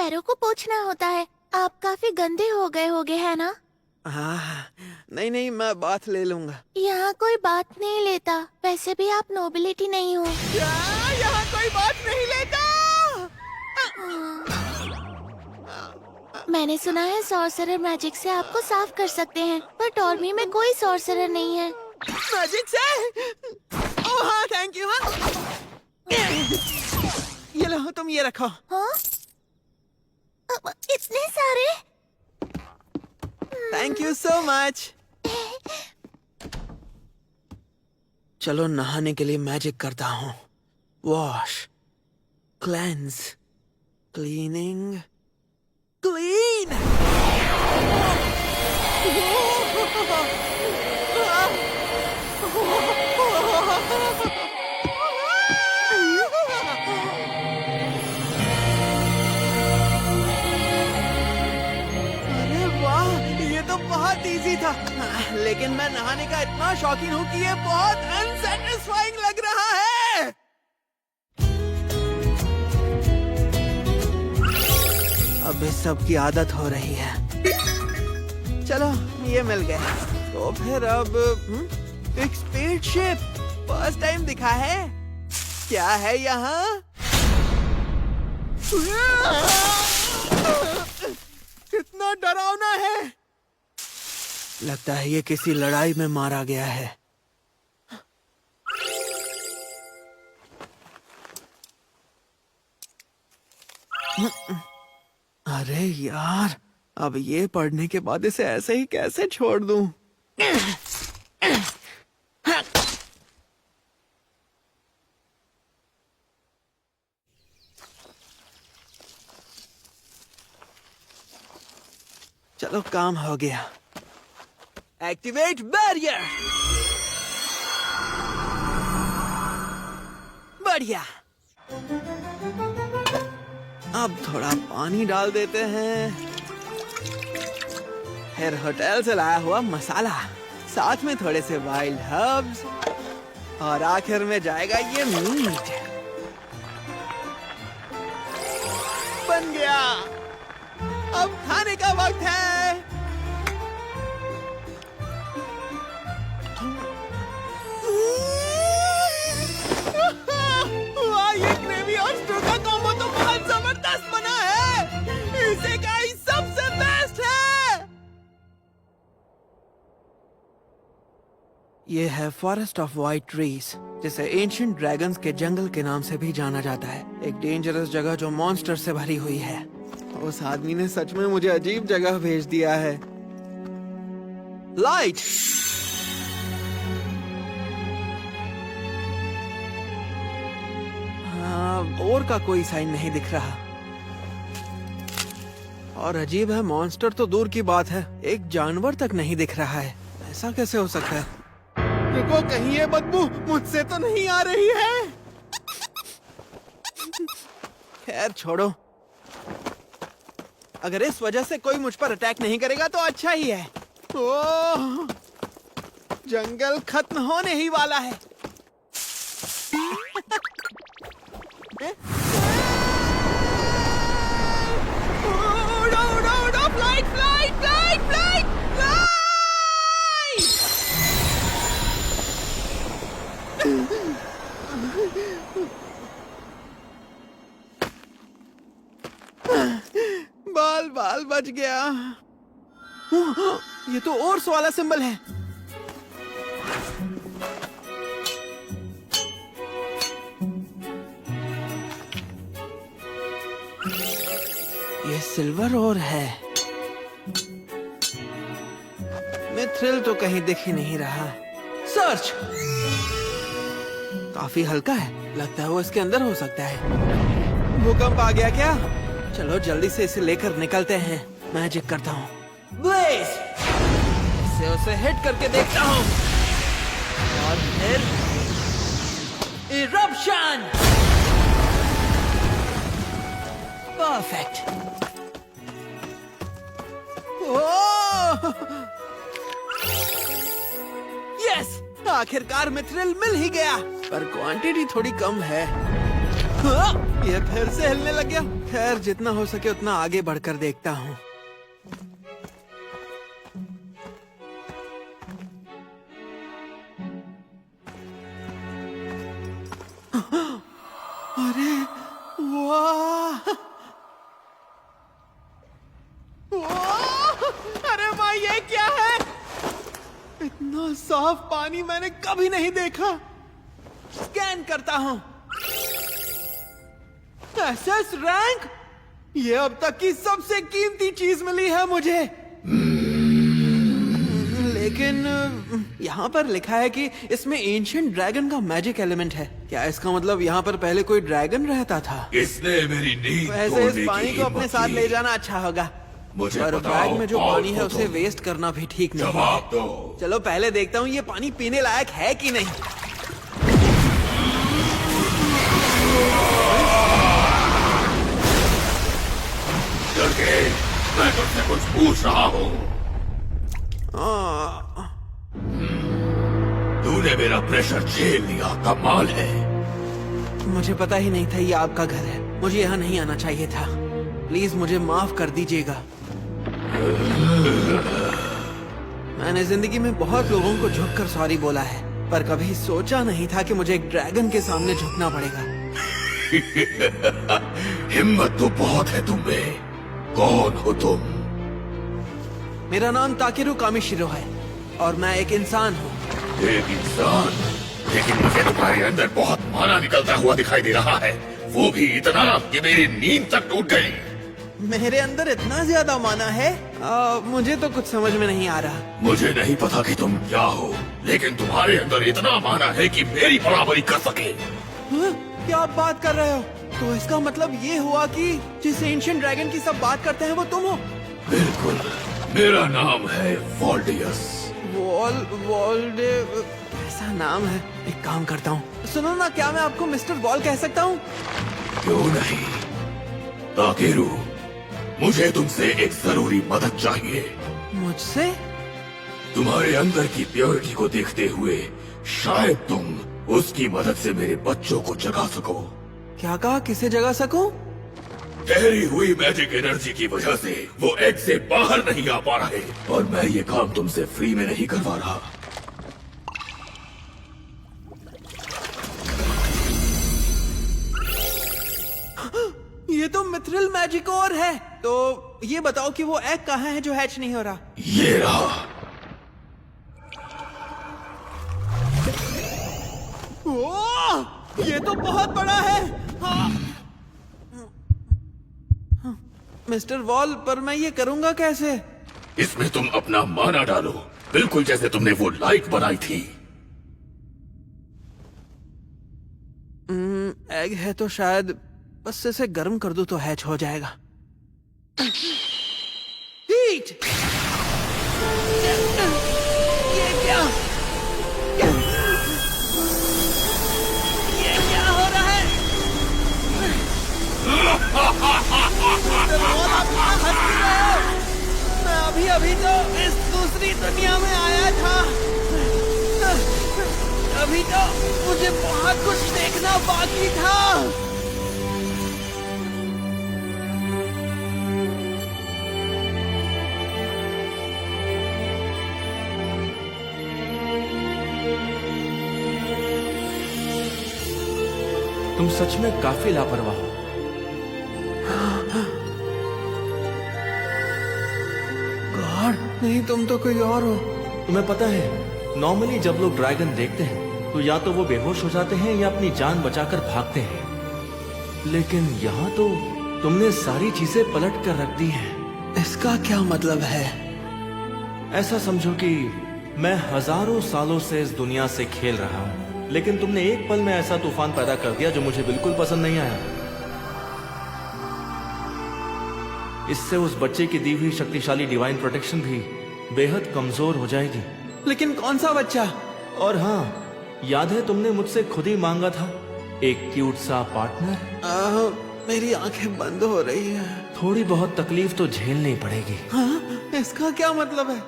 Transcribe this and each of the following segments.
पैरों को पोंछना होता है। आप काफी गंदे हो गए होगे, है ना? हाँ, नहीं नहीं, मैं बात ले लूंगा। यहाँ कोई बात नहीं लेता। वैसे भी आप नोबिलिटी नहीं हो। यहाँ कोई बात नहीं लेता। मैंने सुना है सॉर्सरर मैजिक से आपको साफ कर सकते हैं, पर टॉर्मी में कोई सॉर्सरर नहीं है। मैजिक से? ओह हाँ, थैंक यू। हाँ, ये लो, तुम ये रखो। हाँ? इतने सारे? Thank you so much. चलो नहाने के लिए मैजिक करता हूँ। Wash, cleanse, cleaning, clean. अरे वाह, ये तो बहुत इजी था। लेकिन मैं नहाने का इतना शौकीन हूँ कि ये बहुत अनसेटिस्फाइंग लग रहा है। अब इस सब की आदत हो रही है। चलो, ये मिल गया। तो फिर अब एक स्पेसशिप फर्स्ट टाइम दिखा है। क्या है यहाँ? कितना डरावना है। लगता है ये किसी लड़ाई में मारा गया है। अरे यार, अब ये पढ़ने के बाद इसे ऐसे ही कैसे छोड़ दूं? चलो, काम हो गया। Activate barrier. बढ़िया। अब थोड़ा पानी डाल देते हैं। फिर होटल से लाया हुआ मसाला, साथ में थोड़े से वाइल्ड हर्ब्स, और आखिर में जाएगा ये मीट। बन गया। अब खाने का वक्त है। वाह, ये ग्रेवी और स्टू का कॉम्बो तो बहुत जबरदस्त बना है। इसे का ही सबसे बेस्ट है। ये है फॉरेस्ट ऑफ वाइट ट्रीज, जिसे एंशिएंट ड्रैगन्स के जंगल के नाम से भी जाना जाता है। एक डेंजरस जगह जो मॉन्स्टर से भरी हुई है। उस आदमी ने सच में मुझे अजीब जगह भेज दिया है। लाइट। और का कोई साइन नहीं दिख रहा। और अजीब है, मॉन्स्टर तो दूर की बात है, एक जानवर तक नहीं दिख रहा है। ऐसा कैसे हो सकता है? रुको, कहीं ये बदबू मुझसे तो नहीं आ रही है। खैर छोड़ो, अगर इस वजह से कोई मुझ पर अटैक नहीं करेगा तो अच्छा ही है। ओह, जंगल खत्म होने ही वाला है। उड़ो उड़ो उड़ो, flight flight flight flight flight. बाल बाल बच गया। ये तो ओर्स वाला सिंबल है। ये सिल्वर ओर है। मिथ्रिल तो कहीं दिख ही नहीं रहा। सर्च। काफी हल्का है, लगता है वो इसके अंदर हो सकता है। भूकंप आ गया क्या? चलो जल्दी से इसे लेकर निकलते हैं। मैजिक करता हूँ। ब्लेज। इसे उसे हिट करके देखता हूँ। और फिर इरप्शन। परफेक्ट। यस, आखिरकार मिथ्रिल मिल ही गया, पर क्वांटिटी थोड़ी कम है। ये फिर से हिलने लग गया। खैर जितना हो सके उतना आगे बढ़कर देखता हूँ। अरे वाह! वाह! अरे भाई ये क्या है? इतना साफ पानी मैंने कभी नहीं देखा। स्कैन करता हूँ। एसएस रैंक, ये अब तक की सबसे कीमती चीज मिली है मुझे। लेकिन यहाँ पर लिखा है कि इसमें एंशिएंट ड्रैगन का मैजिक एलिमेंट है। क्या इसका मतलब यहाँ पर पहले कोई ड्रैगन रहता था? इसने मेरी नींद वैसे इस पानी को अपने साथ ले जाना अच्छा होगा। मुझे पर बताओ, बैग में जो कौन पानी है हो उसे तुम? वेस्ट करना भी ठीक नहीं है। जवाब दो। चलो पहले देखता हूँ ये पानी पीने लायक है कि नहीं। लड़के, मैं तुमसे कुछ पूछ रहा हूँ। तूने मेरा प्रेशर झेल लिया, कमाल है। मुझे पता ही नहीं था ये आपका घर है। मुझे यहाँ नहीं आना चाहिए था। प्लीज मुझे माफ कर दीजिएगा। मैंने जिंदगी में बहुत लोगों को झुककर सॉरी बोला है, पर कभी सोचा नहीं था कि मुझे एक ड्रैगन के सामने झुकना पड़ेगा। हिम्मत तो बहुत है तुम में। कौन हो तुम? मेरा नाम ताकेरू कामिशिरो है और मैं एक इंसान हूँ। एक इंसान? लेकिन मुझे तुम्हारे अंदर बहुत माना निकलता हुआ दिखाई दे रहा है, वो भी इतना कि मेरी नींद तक टूट गई। मेरे अंदर इतना ज्यादा माना है? मुझे तो कुछ समझ में नहीं आ रहा। मुझे नहीं पता कि तुम क्या हो, लेकिन तुम्हारे अंदर इतना माना है कि मेरी बराबरी कर सके। हाँ? क्या आप बात कर रहे हो? तो इसका मतलब ये हुआ कि जिस एंशिएंट ड्रैगन की सब बात करते हैं वो तुम हो? बिल्कुल, मेरा नाम है वॉल्डियस। वॉल्डे ऐसा नाम है। एक काम करता हूँ, सुनो ना, क्या मैं आपको मिस्टर वॉल कह सकता हूँ? क्यों नहीं? ताकेरू, मुझे तुमसे एक जरूरी मदद चाहिए। मुझसे? तुम्हारे अंदर की प्योरिटी को देखते हुए शायद तुम उसकी मदद से मेरे बच्चों को जगा सको। क्या कहा? किसे जगा सकूं? ठहरी हुई मैजिक एनर्जी की वजह से वो एग से बाहर नहीं आ पा रहे, और मैं ये काम तुमसे फ्री में नहीं करवा रहा। ये तो मिथ्रिल मैजिक और है। तो ये बताओ कि वो एग कहाँ है जो हैच नहीं हो रहा? ये रहा। ओह! ये तो बहुत बड़ा है। हाँ। मिस्टर वॉल, पर मैं ये करूंगा कैसे? इसमें तुम अपना माना डालो, बिल्कुल जैसे तुमने वो लाइट बनाई थी। एग है तो शायद बस इसे गर्म कर दूं तो हैच हो जाएगा। हीट! ये क्या? ये क्या हो रहा है? आप हंस रहे हो? मैं अभी तो इस दूसरी दुनिया में आया था। अभी तो मुझे बहुत कुछ देखना बाकी था। तुम सच में काफी लापरवाह हो। गॉड, नहीं, तुम तो कोई और हो। तुम्हें पता है, नॉर्मली जब लोग ड्रैगन देखते हैं तो या तो वो बेहोश हो जाते हैं या अपनी जान बचाकर भागते हैं, लेकिन यहाँ तो तुमने सारी चीजें पलट कर रख दी हैं। इसका क्या मतलब है? ऐसा समझो कि मैं हजारों सालों से इस दुनिया से खेल रहा हूँ, लेकिन तुमने एक पल में ऐसा तूफान पैदा कर दिया जो मुझे बिल्कुल पसंद नहीं आया। इससे उस बच्चे की दी हुई शक्तिशाली डिवाइन प्रोटेक्शन भी बेहद कमजोर हो जाएगी। लेकिन कौन सा बच्चा? और हाँ, याद है तुमने मुझसे खुद ही मांगा था एक क्यूट सा पार्टनर। मेरी आंखें बंद हो रही हैं। थोड़ी बहुत तकलीफ तो झेलनी पड़ेगी। हाँ? इसका क्या मतलब है?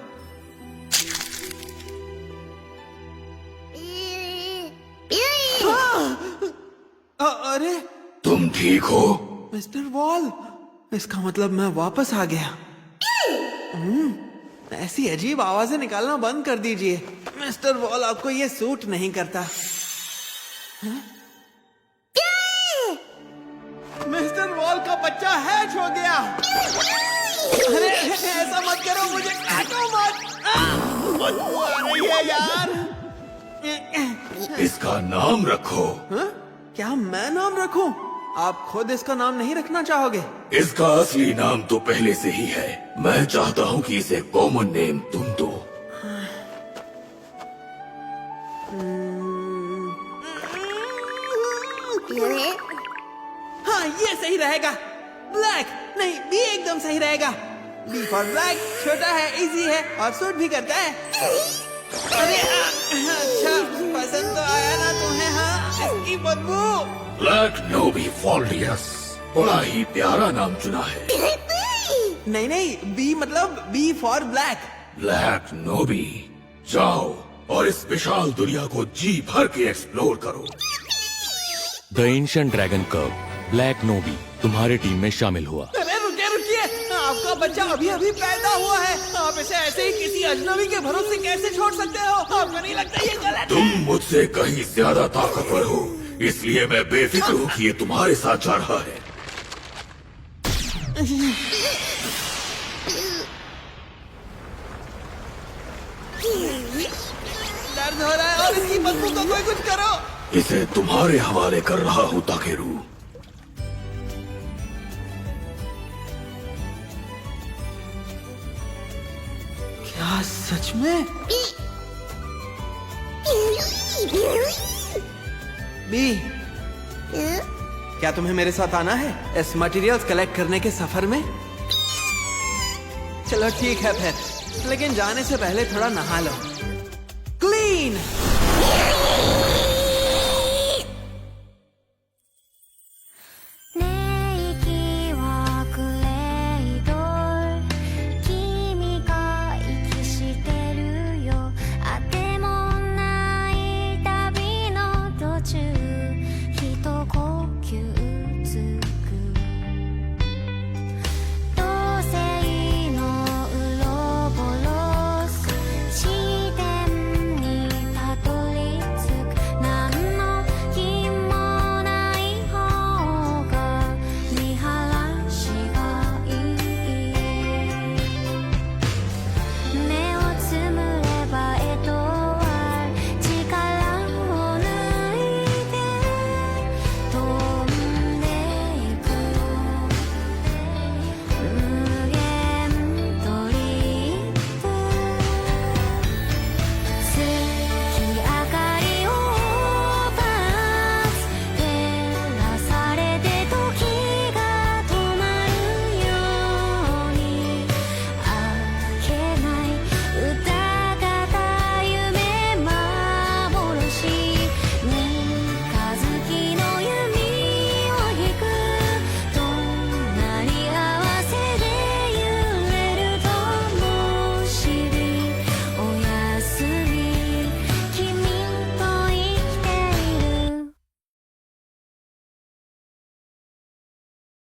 हाँ! अरे तुम ठीक हो? मिस्टर वॉल, इसका मतलब मैं वापस आ गया। ऐसी अजीब आवाजें निकालना बंद कर दीजिए। मिस्टर वॉल, आपको ये सूट नहीं करता। हाँ? मिस्टर वॉल का बच्चा हैच हो गया। अरे ऐसा मत करो, मुझे काटो मत। बदबू आ रही है यार। इसका नाम रखो। हाँ? क्या मैं नाम रखूं? आप खुद इसका नाम नहीं रखना चाहोगे? इसका असली नाम तो पहले से ही है। मैं चाहता हूँ कि इसे कॉमन नेम तुम दो। हाँ, ये सही रहेगा। ब्लैक नहीं, बी एकदम सही रहेगा। बी फॉर ब्लैक, छोटा है, इजी है और सूट भी करता है। अरे अच्छा, पसंद तो आया ना तुम्हें? हाँ, इसकी बदबू। ब्लैक नोबी फॉल्डियस, बड़ा ही प्यारा नाम चुना है। नहीं नहीं, बी मतलब बी फॉर ब्लैक। ब्लैक नोबी, जाओ और इस विशाल दुनिया को जी भर के एक्सप्लोर करो। The ancient dragon curve, black nobby तुम्हारे टीम में शामिल हुआ। अरे रुकिए रुकिए, आपका बच्चा अभी अभी पैदा हुआ है। आप इसे ऐसे ही किसी अजनबी के भरोसे कैसे छोड़ सकते हो? आपको नहीं लगता ये गलत है? तुम मुझसे कहीं ज्यादा ताकतवर हो, इसलिए मैं बेफिक्र हूँ कि ये तुम्हारे साथ जा रहा है। दर्द हो रहा है और इसकी बदबू को कोई कुछ करो। इसे तुम्हारे हवाले कर रहा हूँ ताकेरू। क्या सच में? बी, क्या तुम्हें मेरे साथ आना है इस मटेरियल्स कलेक्ट करने के सफर में? चलो ठीक है फिर, लेकिन जाने से पहले थोड़ा नहा लो। क्लीन।